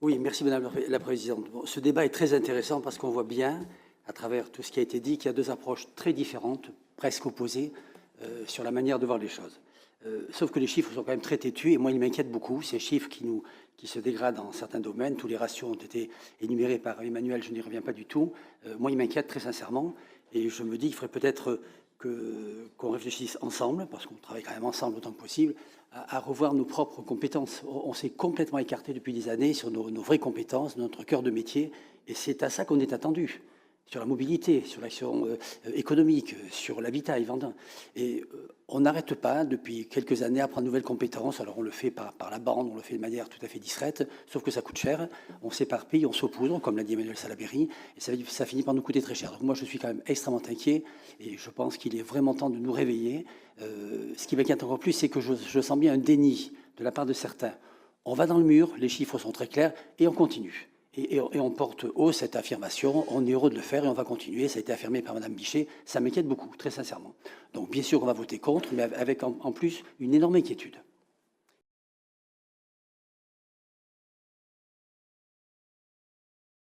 Oui, merci Madame la Présidente. Bon, ce débat est très intéressant parce qu'on voit bien, à travers tout ce qui a été dit, qu'il y a deux approches très différentes, presque opposées, sur la manière de voir les choses. Sauf que les chiffres sont quand même très têtus et moi, ils m'inquiètent beaucoup. Ces chiffres qui se dégradent dans certains domaines, tous les ratios ont été énumérés par Emmanuel, je n'y reviens pas du tout. Moi, ils m'inquiètent très sincèrement et je me dis qu'il faudrait peut-être qu'on réfléchisse ensemble, parce qu'on travaille quand même ensemble autant que possible, à revoir nos propres compétences. On s'est complètement écarté depuis des années sur nos vraies compétences, notre cœur de métier, et c'est à ça qu'on est attendu, sur la mobilité, sur l'action économique, sur l'habitat et vendant. Et on n'arrête pas depuis quelques années à prendre de nouvelles compétences. Alors on le fait par la bande, on le fait de manière tout à fait discrète, sauf que ça coûte cher. On s'éparpille, on s'oppoudre, comme l'a dit Emmanuel Salaberry, et ça finit par nous coûter très cher. Donc moi je suis quand même extrêmement inquiet, et je pense qu'il est vraiment temps de nous réveiller. Ce qui m'inquiète encore plus, c'est que je sens bien un déni de la part de certains. On va dans le mur, les chiffres sont très clairs, et on continue. Et on porte haut cette affirmation, on est heureux de le faire et on va continuer. Ça a été affirmé par Mme Bichet, ça m'inquiète beaucoup, très sincèrement. Donc bien sûr, on va voter contre, mais avec en plus une énorme inquiétude.